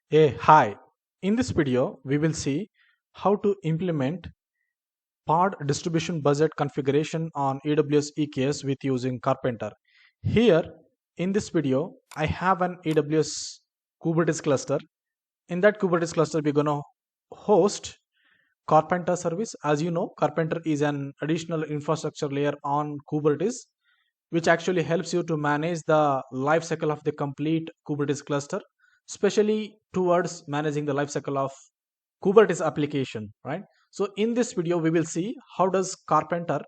Hi. In this video, we will see how to implement pod distribution budget configuration on AWS EKS with using Karpenter. Here, in this video, I have an AWS Kubernetes cluster. In that Kubernetes cluster, we're going to host Karpenter service. As you know, Karpenter is an additional infrastructure layer on Kubernetes, which actually helps you to manage the life cycle of the complete Kubernetes cluster, especially towards managing the life cycle of Kubernetes application, right? So in this video, we will see how does Karpenter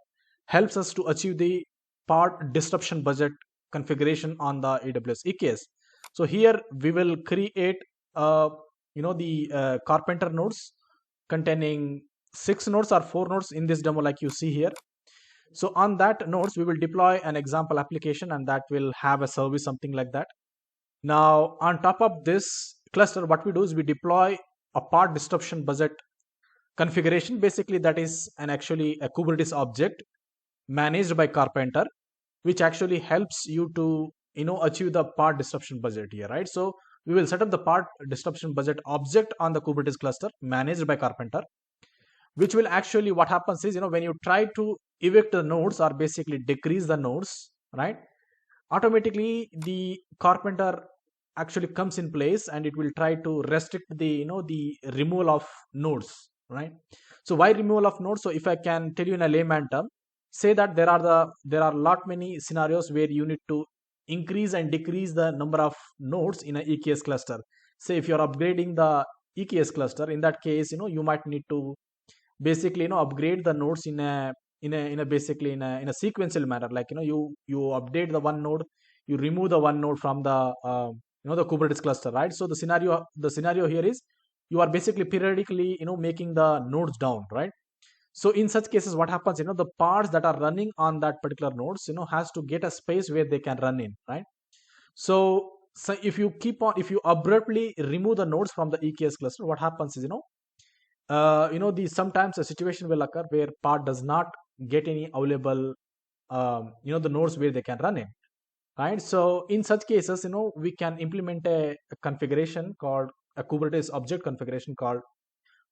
helps us to achieve the pod disruption budget configuration on the AWS EKS. So here we will create, the Karpenter nodes containing 6 nodes or 4 nodes in this demo, like you see here. So on that nodes, we will deploy an example application, and that will have a service, something like that. Now, on top of this cluster, what we do is we deploy a pod disruption budget configuration. Basically, that is actually a Kubernetes object managed by Karpenter, which actually helps you to achieve the pod disruption budget here, right? So we will set up the pod disruption budget object on the Kubernetes cluster managed by Karpenter, which will actually, what happens is, when you try to evict the nodes or basically decrease the nodes, right, automatically the Karpenter actually comes in place and it will try to restrict the removal of nodes, right? So why removal of nodes? So if I can tell you in a layman term, say that there are lot many scenarios where you need to increase and decrease the number of nodes in a EKS cluster. Say if you're upgrading the EKS cluster, in that case, you might need to basically upgrade the nodes in a sequential manner, like you update the one node, you remove the one node from the Kubernetes cluster, right? So the scenario here is you are basically periodically making the nodes down, right? So in such cases, what happens, the pods that are running on that particular nodes has to get a space where they can run in, right? So if you abruptly remove the nodes from the EKS cluster, what happens is sometimes a situation will occur where pod does not get any available the nodes where they can run in, right? So in such cases, we can implement a configuration called a Kubernetes object configuration called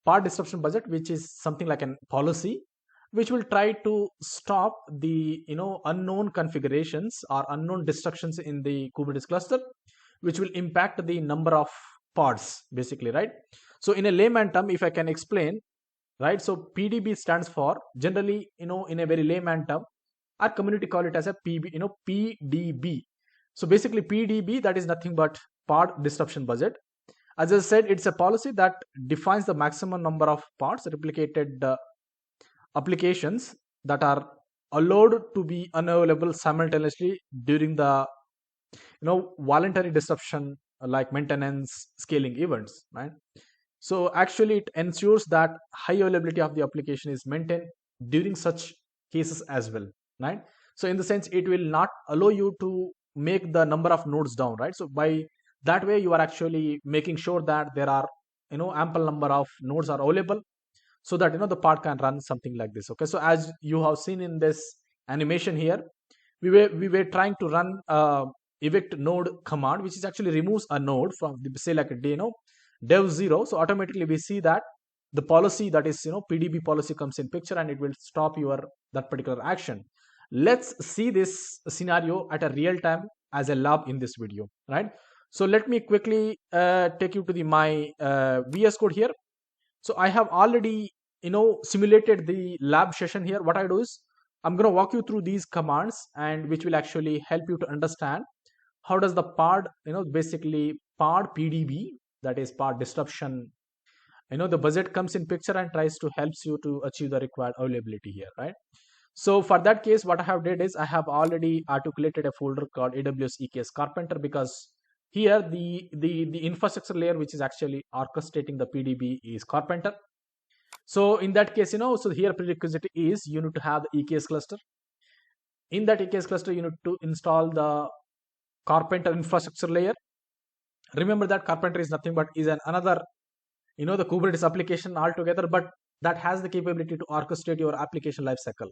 pod disruption budget, which is something like a policy which will try to stop the unknown configurations or unknown destructions in the Kubernetes cluster, which will impact the number of pods, basically, right? So in a layman term, if I can explain, right, so PDB stands for, generally, in a very layman term, our community call it as a PDB. So basically PDB, that is nothing but pod disruption budget. As I said, it's a policy that defines the maximum number of pods replicated applications that are allowed to be unavailable simultaneously during the voluntary disruption, like maintenance scaling events, right? So actually it ensures that high availability of the application is maintained during such cases as well, right? So in the sense, it will not allow you to make the number of nodes down, right? So by that way, you are actually making sure that there are ample number of nodes are available, so that the pod can run something like this. Okay, so as you have seen in this animation here, we were trying to run evict node command, which is actually removes a node from say like a dev 0. So automatically we see that the policy, that is PDB policy, comes in picture and it will stop your that particular action. Let's see this scenario at a real time as a lab in this video, right? So let me quickly take you to the my VS Code here. So I have already simulated the lab session here. What I do is I'm going to walk you through these commands, and which will actually help you to understand how does the pod basically pod PDB, that is pod disruption, the budget comes in picture and tries to helps you to achieve the required availability here, right? So for that case, what I have did is I have already articulated a folder called AWS EKS Karpenter, because here the infrastructure layer which is actually orchestrating the PDB is Karpenter. So in that case, so here prerequisite is you need to have the EKS cluster. In that EKS cluster, you need to install the Karpenter infrastructure layer. Remember that Karpenter is nothing but is another the Kubernetes application altogether, but that has the capability to orchestrate your application lifecycle,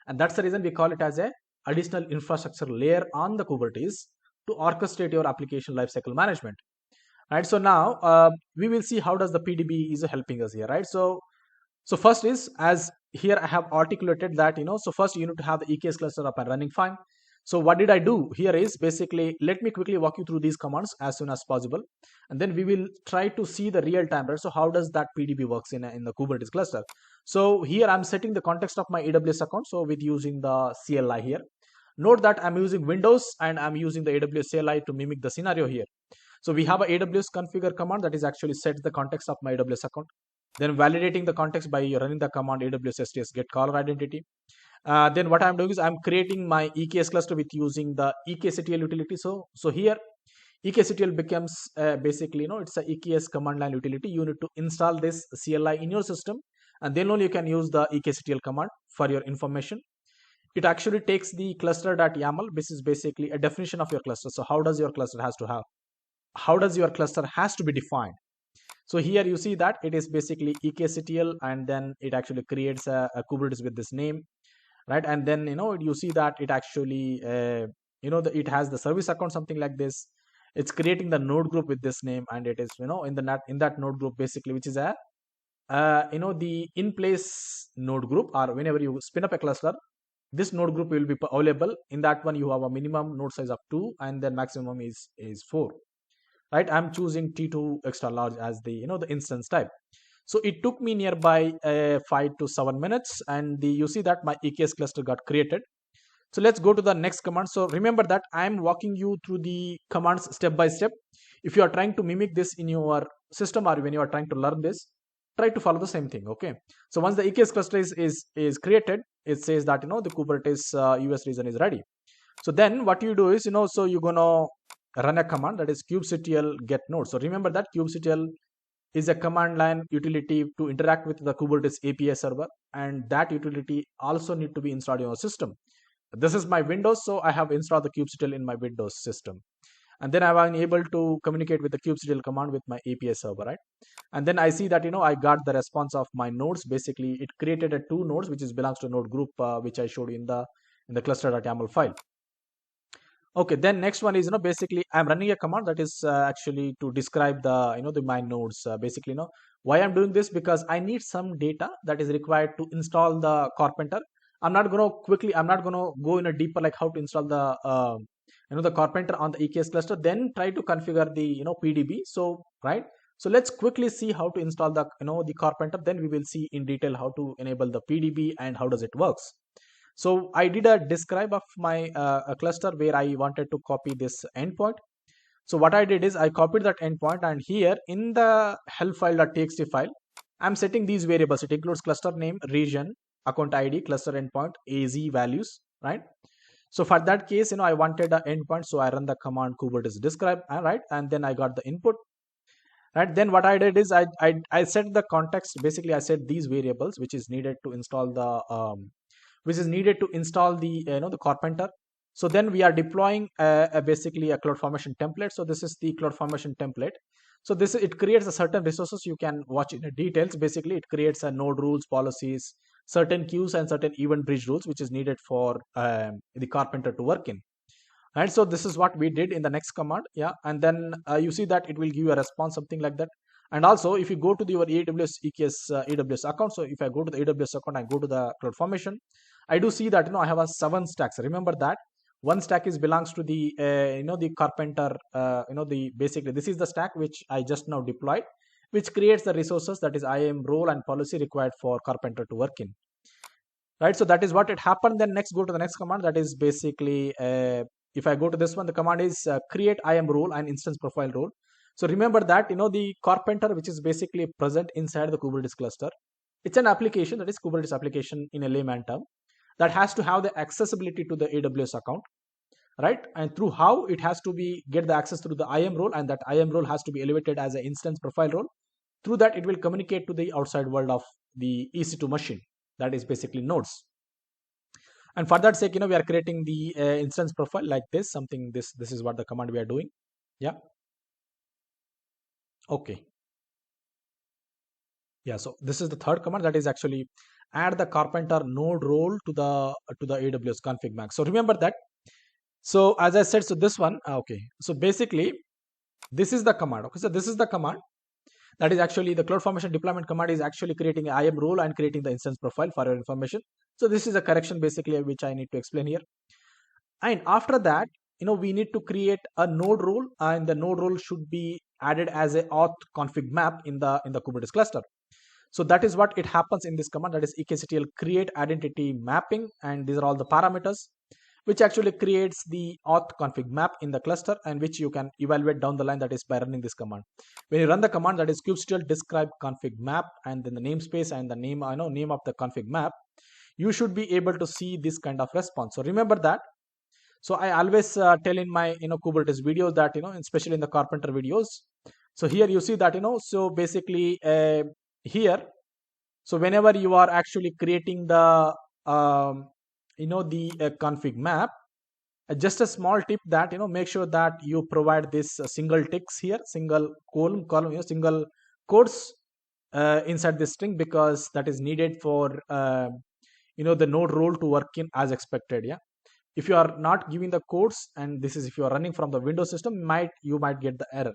and that's the reason we call it as a additional infrastructure layer on the Kubernetes to orchestrate your application lifecycle management. right? So now we will see how does the PDB is helping us here, right? So first is, as here I have articulated that, so first you need to have the EKS cluster up and running fine. So what did I do here is basically, let me quickly walk you through these commands as soon as possible, and then we will try to see the real time, right? So how does that PDB works in the Kubernetes cluster? So here I'm setting the context of my AWS account, so with using the CLI here. Note that I'm using Windows and I'm using the AWS CLI to mimic the scenario here. So we have a AWS configure command that is actually set the context of my AWS account. Then validating the context by running the command AWS STS get caller identity. Then what I'm doing is I'm creating my EKS cluster with using the EKSCTL utility. So here EKSCTL becomes basically, it's a EKS command line utility. You need to install this CLI in your system, and then only you can use the EKSCTL command for your information. It actually takes the cluster.yaml. This is basically a definition of your cluster. So how does your cluster has to be defined? So here you see that it is basically EKSCTL, and then it actually creates a Kubernetes with this name, right? And then you see that it actually it has the service account, something like this. It's creating the node group with this name, and it is in that node group basically, which is a the in place node group, or whenever you spin up a cluster, this node group will be available. In that one you have a minimum node size of 2, and then maximum is 4, right? I'm choosing T2 extra large as the the instance type. So it took me nearby 5 to 7 minutes, and you see that my EKS cluster got created. So let's go to the next command. So remember that I'm walking you through the commands step by step. If you are trying to mimic this in your system, or when you are trying to learn this, try to follow the same thing. Okay. So once the EKS cluster is created, it says that the Kubernetes US region is ready. So then what you do is so you're gonna run a command that is kubectl get node. So remember that kubectl is a command line utility to interact with the Kubernetes API server, and that utility also need to be installed in your system. This is my Windows, so I have installed the kubectl in my Windows system, and then I was able to communicate with the kubectl command with my API server, right? And then I see that I got the response of my nodes. Basically it created a 2 nodes which is belongs to node group, which I showed in the cluster.yaml file. Okay, then next one is basically I'm running a command that is actually to describe the my nodes. Basically why I'm doing this, because I need some data that is required to install the Karpenter. I'm not gonna go in a deeper like how to install the the Karpenter on the EKS cluster, then try to configure the PDB. So right, so let's quickly see how to install the the Karpenter, then we will see in detail how to enable the PDB and how does it works. So I did a describe of my a cluster where I wanted to copy this endpoint. So what I did is I copied that endpoint, and here in the help file.txt file, I'm setting these variables. It includes cluster name, region, account ID, cluster endpoint, AZ values, right? So for that case, I wanted an endpoint, so I run the command kubernetes describe, right? And then I got the input, right? Then what I did is I set the context. Basically, I set these variables which is needed to install the the Karpenter. So then we are deploying basically a CloudFormation template. So this is the CloudFormation template. So it creates a certain resources. You can watch in the details. Basically it creates a node rules, policies, certain queues, and certain event bridge rules which is needed for the Karpenter to work in. And so this is what we did in the next command. Yeah, and then you see that it will give you a response, something like that. And also if you go to your AWS EKS AWS account, so if I go to the AWS account and go to the CloudFormation, I do see that I have a 7 stacks. Remember that one stack is belongs to the the Karpenter, the basically this is the stack which I just now deployed, which creates the resources, that is IAM role and policy required for Karpenter to work in, right? So that is what it happened. Then next go to the next command, that is basically if I go to this one, the command is create IAM role and instance profile role. So remember that the Karpenter, which is basically present inside the Kubernetes cluster, it's an application, that is Kubernetes application in a layman term, that has to have the accessibility to the AWS account, right? And through how it has to be get the access through the IAM role, and that IAM role has to be elevated as an instance profile role. Through that it will communicate to the outside world of the EC2 machine, that is basically nodes. And for that sake, we are creating the instance profile like this, something this is what the command we are doing. Yeah. Okay. Yeah, so this is the third command, that is actually add the Karpenter node role to the AWS config max. So remember that. So as I said, so this one, okay. So basically This is the command. Okay, so this is the command. That is actually the CloudFormation deployment command is actually creating an IAM role and creating the instance profile for your information. So this is a correction basically which I need to explain here. And after that, we need to create a node role, and the node role should be added as a auth config map in the Kubernetes cluster. So that is what it happens in this command, that is ekctl create identity mapping, and these are all the parameters which actually creates the auth config map in the cluster, and which you can evaluate down the line, that is by running this command. When you run the command, that is kubectl describe config map, and then the namespace and the name of the config map, you should be able to see this kind of response. So remember that. So I always tell in my Kubernetes videos that especially in the Karpenter videos. So here you see that so basically here, so whenever you are actually creating the config map, just a small tip that make sure that you provide this single ticks here, single column, single quotes inside this string, because that is needed for the node role to work in as expected. Yeah, if you are not giving the codes, and this is if you are running from the Windows system, you might get the error,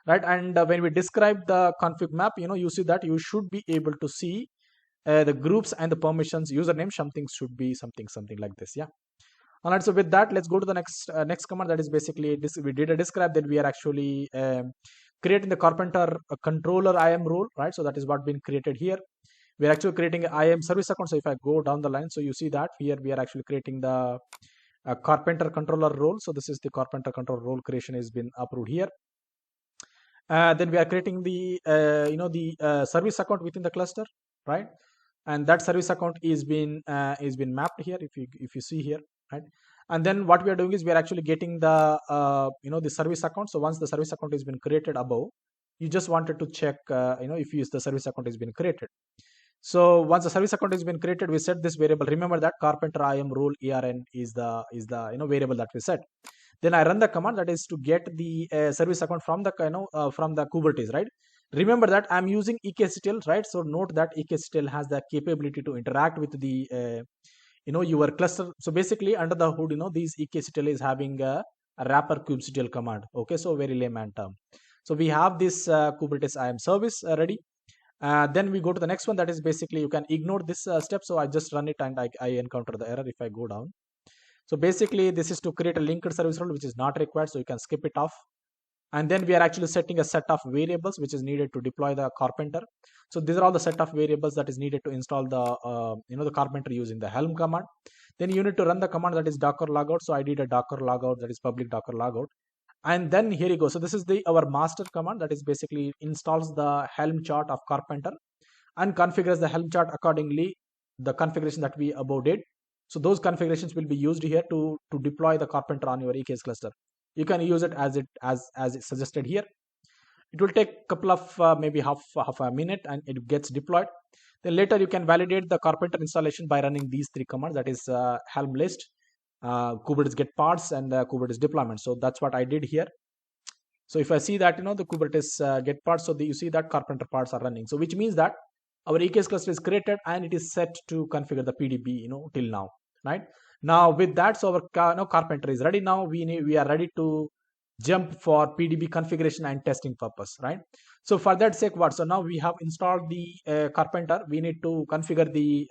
right? And when we describe the config map, you see that you should be able to see the groups and the permissions, username, something should be something like this. Yeah. All right. So with that, let's go to the next command. That is basically this. We did a describe that we are actually creating the Karpenter controller IAM role, right? So that is what been created here. We are actually creating an IAM service account. So if I go down the line, so you see that here we are actually creating the Karpenter controller role. So this is the Karpenter controller role creation has been approved here. Then we are creating the service account within the cluster, right? And that service account is been mapped here. If you see here, right? And then what we are doing is we are actually getting the the service account. So once the service account has been created above, you just wanted to check if the service account has been created. So once the service account has been created, we set this variable. Remember that Karpenter IAM role ERN is the variable that we set. Then I run the command, that is to get the service account from the from the Kubernetes, right? Remember that I'm using ekctl, right? So note that ekctl has the capability to interact with the your cluster. So basically under the hood, these ekctl is having a wrapper kubectl command. Okay, so very layman term. So we have this Kubernetes IAM service ready. Then we go to the next one, that is basically you can ignore this step. So I just run it and I encounter the error if I go down. So basically this is to create a linked service role which is not required, so you can skip it off. And then we are actually setting a set of variables which is needed to deploy the Karpenter. So these are all the set of variables that is needed to install the the Karpenter using the Helm command. Then you need to run the command, that is docker logout. So I did a docker logout, that is public docker logout. And then here you go. So this is our master command, that is basically installs the Helm chart of Karpenter and configures the Helm chart accordingly, the configuration that we above did. So those configurations will be used here to deploy the Karpenter on your EKS cluster. You can use it as it's suggested here. It will take a couple of maybe half a minute and it gets deployed. Then later you can validate the Karpenter installation by running these three commands, that is Helm list, Kubernetes get parts, and Kubernetes deployment. So that's what I did here. So if I see that the Kubernetes get parts, so you see that Karpenter parts are running. So which means that our EKS cluster is created and it is set to configure the PDB till now, right? Now with that, so our Karpenter is ready. Now we are ready to jump for PDB configuration and testing purpose, right? So for that sake, what? So now we have installed the Karpenter. We need to configure the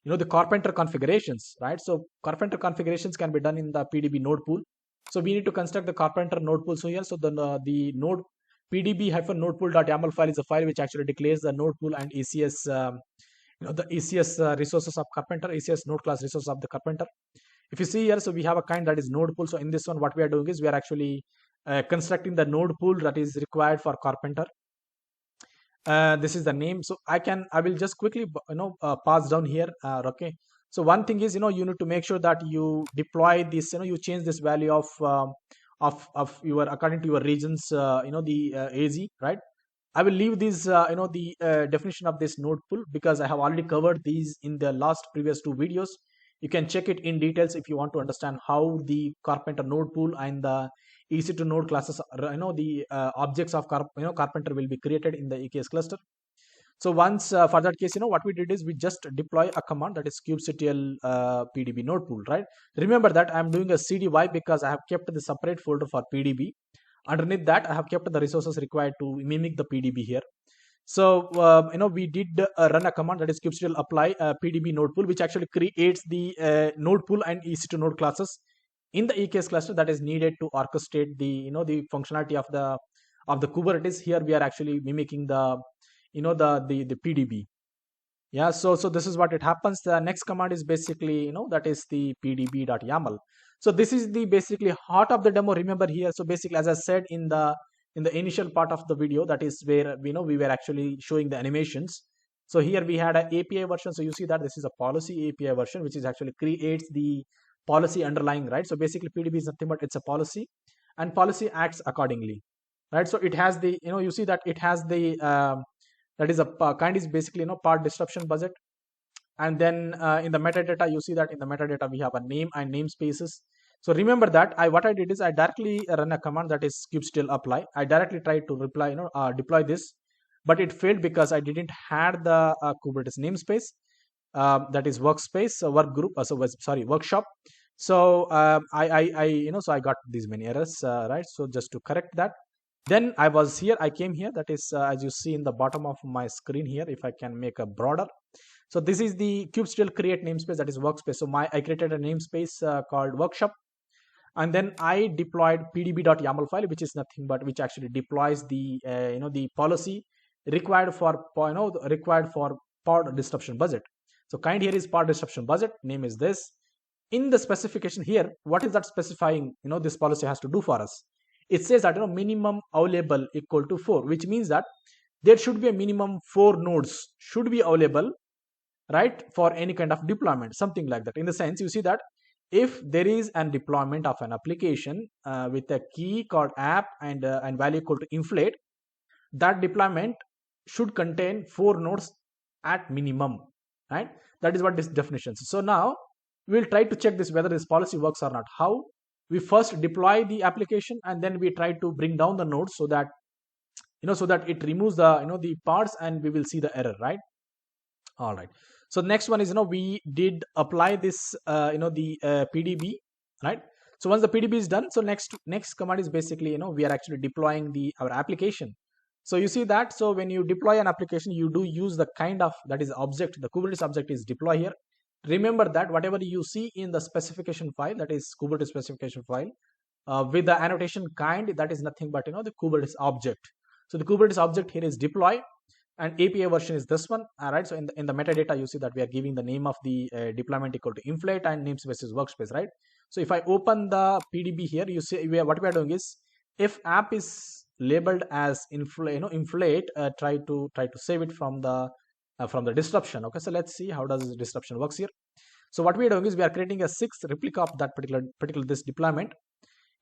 the Karpenter configurations, right? So Karpenter configurations can be done in the PDB node pool. So we need to construct the Karpenter node pool. So here, so the node pdb-nodepoolyaml file is a file which actually declares the node pool and ECS the ECS resources of Karpenter, ECS node class resources of the Karpenter. If you see here, so we have a kind that is node pool. So in this one, what we are doing is we are actually constructing the node pool that is required for Karpenter. This is the name. So I will just quickly pass down here. Okay. So one thing is you need to make sure that you deploy this. You change this value of your according to your regions. The AZ, right? I will leave this the definition of this node pool because I have already covered these in the previous two videos. You can check it in details if you want to understand how the Karpenter node pool and the EC2 node classes, the objects of Karpenter will be created in the EKS cluster. So once for that case, what we did is we just deploy a command, that is kubectl PDB node pool, right? Remember that I'm doing a cdy because I have kept the separate folder for PDB. Underneath that, I have kept the resources required to mimic the PDB here. So we did run a command, that is kubectl apply PDB node pool, which actually creates the node pool and EC2 node classes in the EKS cluster that is needed to orchestrate the functionality of the Kubernetes. Here we are actually mimicking the PDB. Yeah, so this is what it happens. The next command is basically that is the pdb.yaml. So this is the basically heart of the demo. Remember here, so basically, as I said in the initial part of the video, that is where we were actually showing the animations. So here we had an API version. So you see that this is a policy API version, which is actually creates the policy underlying, right? So basically PDB is nothing but it's a policy, and policy acts accordingly, right? So it has the you see that it has the that is a kind is basically pod disruption budget. And then in the metadata, you see that in the metadata we have a name and namespaces. So remember that what I did is I directly run a command, that is kubectl apply. I directly tried to deploy this, but it failed because I didn't have the Kubernetes namespace, that is workspace, work group, workshop. So so I got these many errors, right? So just to correct that, then I came here, that is as you see in the bottom of my screen here, if I can make a broader. So this is the kubectl create namespace, that is workspace. So I created a namespace called workshop, and then I deployed pdb.yaml file, which is nothing but which actually deploys the the policy required for pod disruption budget. So kind here is pod disruption budget, name is this. In the specification here, what is that specifying this policy has to do for us? It says that minimum available equal to 4, which means that there should be a minimum 4 nodes should be available, right, for any kind of deployment, something like that. In the sense, you see that if there is an deployment of an application with a key called app and value equal to inflate, that deployment should contain 4 nodes at minimum, right? That is what this definition is. So now we'll try to check this whether this policy works or not. How? We first deploy the application, and then we try to bring down the nodes so that so that it removes the the parts, and we will see the error, right? All right. So next one is we did apply this the PDB, right? So once the PDB is done, so next command is basically we are actually deploying our application. So you see that, so when you deploy an application, you do use the kind of, that is object, the Kubernetes object is deploy here. Remember that whatever you see in the specification file, that is Kubernetes specification file, with the annotation kind, that is nothing but the Kubernetes object. So the Kubernetes object here is deploy, and API version is this one. All right. So in the metadata, you see that we are giving the name of the deployment equal to inflate, and namespace is workspace, right? So if I open the PDB here, you see what we are doing is, if app is labeled as inflate, try to save it from the disruption. Okay, so let's see how does this disruption works here. So what we are doing is we are creating a 6th replica of that particular this deployment.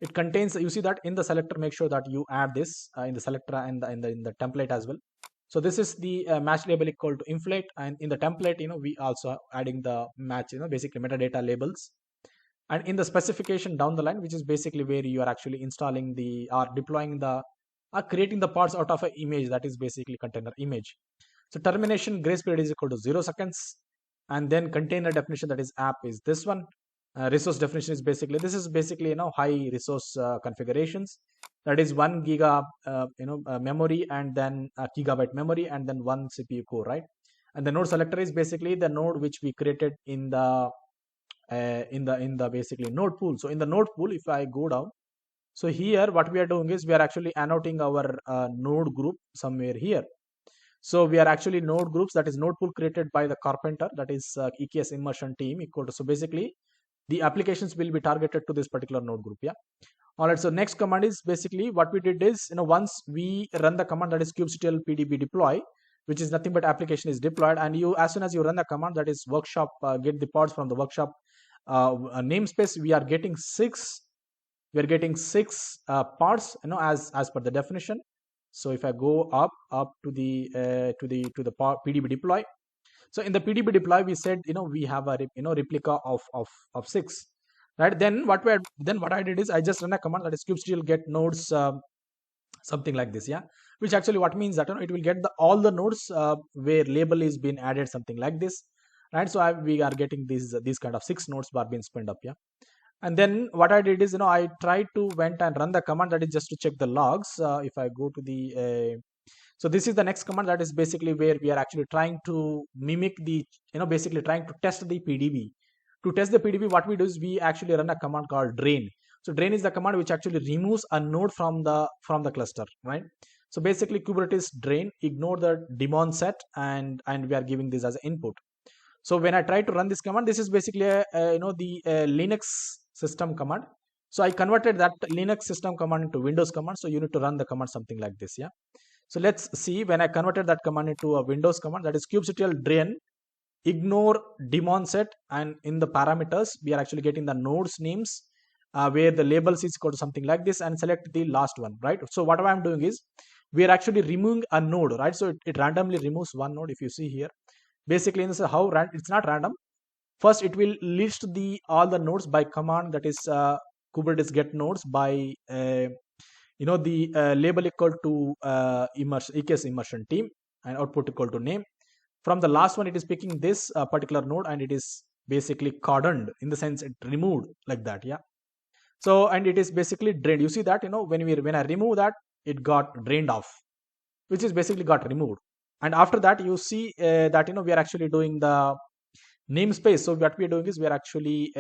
It contains, you see that in the selector, make sure that you add this in the selector and in the template as well. So this is the match label equal to inflate, and in the template we also adding the match basically metadata labels. And in the specification down the line, which is basically where you are actually installing the or deploying the creating the parts out of an image, that is basically container image. So termination grace period is equal to 0 seconds, and then container definition, that is app, is this one. Resource definition is basically, this is basically high resource configurations, that is 1 giga memory, and then a gigabyte memory, and then 1 CPU core, right? And the node selector is basically the node which we created in the basically node pool. So in the node pool, if I go down, so here what we are doing is we are actually annotating our node group somewhere here. So we are actually node groups, that is node pool created by the Karpenter, that is EKS immersion team equal to, so basically the applications will be targeted to this particular node group. Yeah. All right. So next command is basically what we did is, once we run the command, that is kubectl pdb deploy, which is nothing but application is deployed, and as soon as you run the command, that is workshop, get the pods from the workshop namespace, we are getting 6 parts as per the definition. So if I go up to the PDB deploy, so in the PDB deploy, we said we have a replica of 6, right? Then what I did is I just run a command, that is kubectl get nodes, something like this, yeah, which actually what means that it will get all the nodes where label is being added, something like this, right? So we are getting these kind of 6 nodes bar being spun up, yeah. And then what I did is, I tried to went and run the command that is just to check the logs. If I go to the so this is the next command that is basically where we are actually trying to mimic the, basically trying to test the PDB. To test the PDB, what we do is we actually run a command called drain. So drain is the command which actually removes a node from the cluster, right? So basically Kubernetes drain, ignore the daemon set, and we are giving this as input. So when I try to run this command, this is basically the Linux system command. So I converted that Linux system command into Windows command. So you need to run the command something like this, yeah. So let's see, when I converted that command into a Windows command, that is kubectl drain, ignore daemon set, and in the parameters we are actually getting the nodes names, where the labels is equal to something like this, and select the last one, right? So what I'm doing is we are actually removing a node, right? So it randomly removes one node. If you see here, basically this is how it's not random. First it will list the all the nodes by command, that is Kubernetes get nodes by the label equal to EKS immersion team, and output equal to name. From the last one, it is picking this particular node, and it is basically cordoned, in the sense it removed like that, yeah. So, and it is basically drained. You see that, when I remove that, it got drained off, which is basically got removed. And after that, you see that we are actually doing the namespace. So what we are doing is we are actually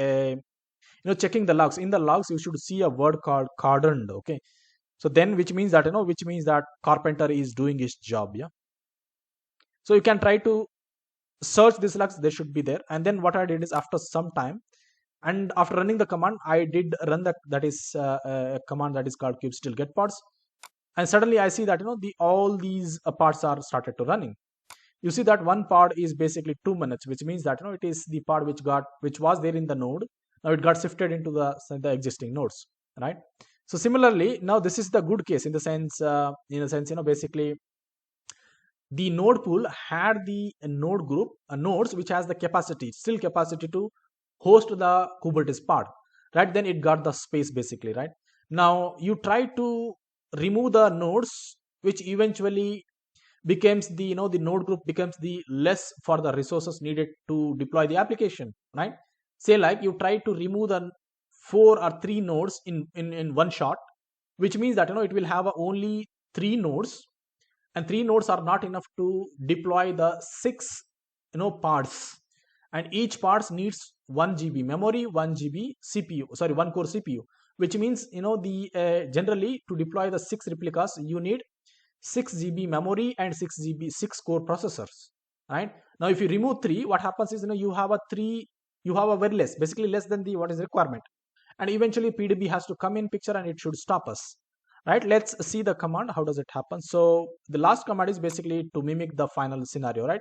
checking the logs. In the logs, you should see a word called cordoned. Okay, so then which means that Karpenter is doing his job. Yeah. So you can try to search these logs; they should be there. And then what I did is, after some time, and after running the command, I did run that is a command that is called kubectl get pods, and suddenly I see that all these parts are started to running. You see that one pod is basically 2 minutes, which means that it is the pod which was there in the node. Now it got shifted into the existing nodes, right? So similarly, now this is the good case, in the sense basically the node pool had the node group nodes which has the capacity to host the Kubernetes pod, right? Then it got the space basically, right? Now you try to remove the nodes, which eventually becomes the the node group becomes the less for the resources needed to deploy the application, right? Say like you try to remove the 4 or 3 nodes in one shot, which means that it will have only 3 nodes, and 3 nodes are not enough to deploy the 6 parts, and each parts needs 1 GB memory, 1 GB CPU, sorry, 1 core CPU, which means generally to deploy the 6 replicas you need 6 GB memory and 6 GB 6 core processors, right? Now if you remove 3, what happens is you have a very less, basically less than the what is requirement, and eventually PDB has to come in picture, and it should stop us, right? Let's see the command, how does it happen. So the last command is basically to mimic the final scenario, right?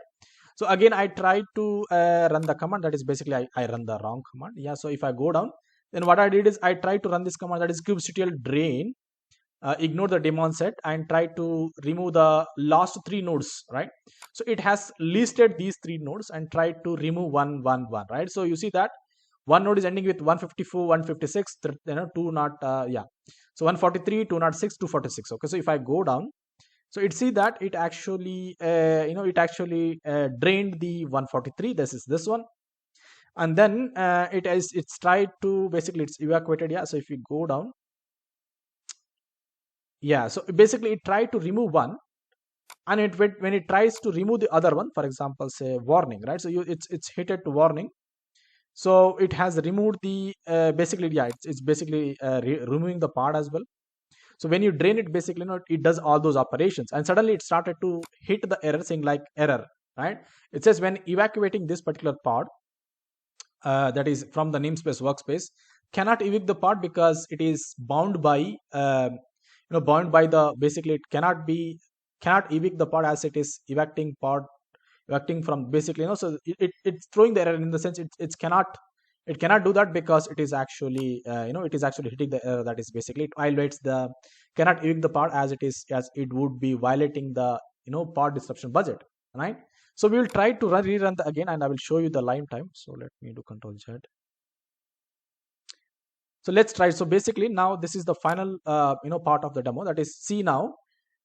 So again I tried to run the command, that is basically I run the wrong command, yeah. So if I go down, then what I did is I tried to run this command, that is kubectl drain, ignore the daemon set, and try to remove the last 3 nodes, right? So it has listed these 3 nodes and tried to remove one, right? So you see that one node is ending with 154, 156, 2 not yeah. So 143, 206, 246. Okay, so if I go down, so it see that it actually drained the 143. This is this one, and then it's tried to basically it's evacuated. Yeah, so if you go down, yeah, so basically it tried to remove one, and when it tries to remove the other one, for example, say warning, right? So it's hit it to warning. So it has removed the basically, yeah, it's basically removing the pod as well. So when you drain it, basically it does all those operations, and suddenly it started to hit the error saying like error, right? It says when evacuating this particular pod, that is from the namespace workspace, cannot evict the pod because it is bound by bound by the, basically it cannot evict the pod as it is evacting from basically so it's throwing the error, in the sense it cannot do that because it is actually it is actually hitting the error, that is basically it violates the cannot evict the pod as it would be violating the pod disruption budget, right? So we will try to rerun the again, and I will show you the line time. So let me do Control Z. So let's try. So basically now this is the final part of the demo, that is see now.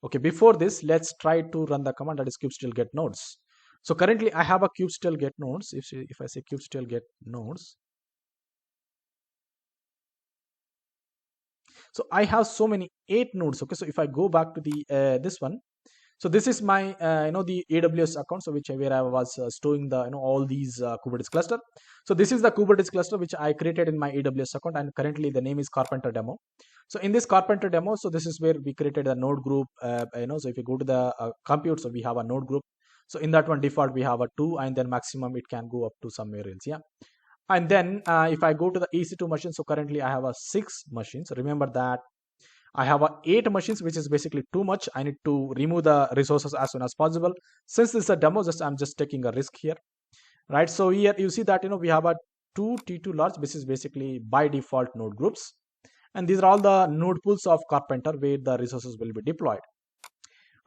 Okay, before this, let's try to run the command, that is kubectl get nodes. So currently I have a kubectl get nodes. If I say kubectl get nodes, So I have so many 8 nodes. Okay, so if I go back to the this one, so this is my the AWS account, so which where I was storing the all these Kubernetes cluster. So this is the Kubernetes cluster which I created in my AWS account, and currently the name is Karpenter demo. So in this Karpenter demo, so this is where we created a node group. So if you go to the compute, so we have a node group. So in that one default we have a 2, and then maximum it can go up to somewhere else. Yeah. And then if I go to the EC2 machine, so currently I have a 6 machines. Remember that I have a 8 machines, which is basically too much. I need to remove the resources as soon as possible. Since this is a demo, I'm just taking a risk here, right? So here you see that we have a 2 T2 large, which is basically by default node groups, and these are all the node pools of Karpenter where the resources will be deployed,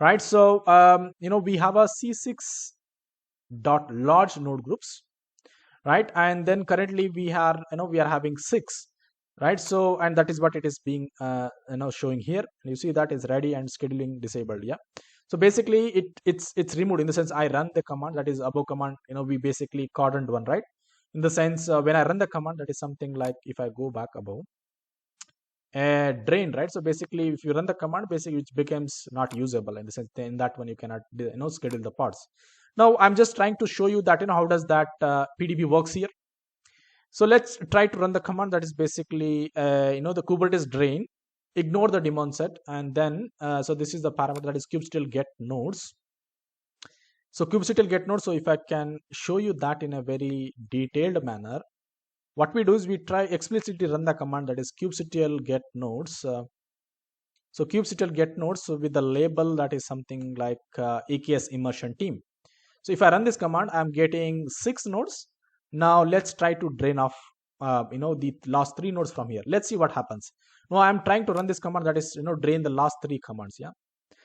right? So we have a C6 dot large node groups, right? And then currently we are having 6, right? So, and that is what it is being showing here. You see that is ready and scheduling disabled. Yeah. So basically it's removed in the sense I run the command, that is above command, we basically cordoned one, right? In the sense when I run the command, that is something like, if I go back above, drain, right? So basically if you run the command, basically it becomes not usable, in the sense in that one you cannot schedule the pods. Now I'm just trying to show you that how does that PDB works here. So let's try to run the command, that is basically the Kubernetes drain, ignore the daemon set, and then so this is the parameter, that is kubectl get nodes. So kubectl get nodes. So if I can show you that in a very detailed manner, what we do is we try explicitly run the command, that is kubectl get nodes. So kubectl get nodes, so with the label that is something like EKS immersion team. So if I run this command, I'm getting 6 nodes. Now let's try to drain off the last 3 nodes from here. Let's see what happens. Now I'm trying to run this command, that is drain the last 3 commands. Yeah.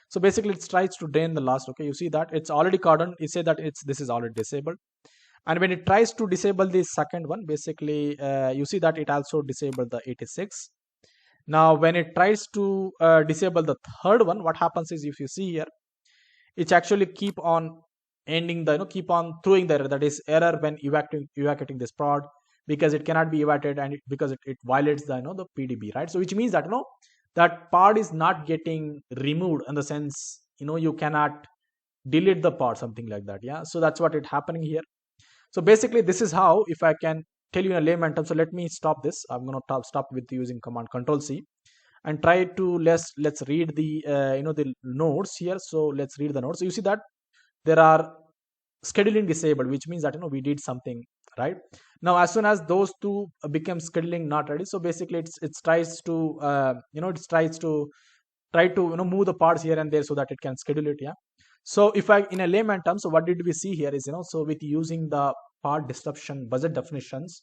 So basically it tries to drain the last. Okay, you see that it's already cordoned. It say that this is already disabled. And when it tries to disable the second one, basically you see that it also disabled the 86. Now when it tries to disable the third one, what happens is, if you see here, it's actually keep on ending the keep on throwing the error, that is error when evacuating this prod, because it cannot be evacuated, and because it violates the the PDB, right? So which means that that pod is not getting removed, in the sense you cannot delete the pod, something like that. Yeah. So that's what it happening here. So basically this is how, if I can tell you in a layman term. So let me stop this. I'm going to stop with using command Control C and try to let's read the the nodes here. So let's read the nodes. So you see that there are scheduling disabled, which means that we did something, right? Now as soon as those 2 become scheduling not ready, so basically it tries to try to move the parts here and there so that it can schedule it. Yeah. So if I, in a layman term, so what did we see here is so with using the pod disruption budget definitions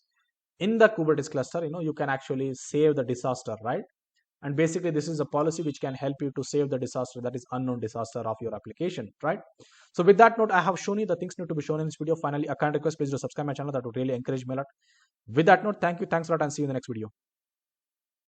in the Kubernetes cluster, you can actually save the disaster, right? And basically this is a policy which can help you to save the disaster, that is unknown disaster of your application, right? So with that note, I have shown you the things need to be shown in this video. Finally, a kind request, please do subscribe my channel. That would really encourage me a lot. With that note, thank you, thanks a lot, and see you in the next video.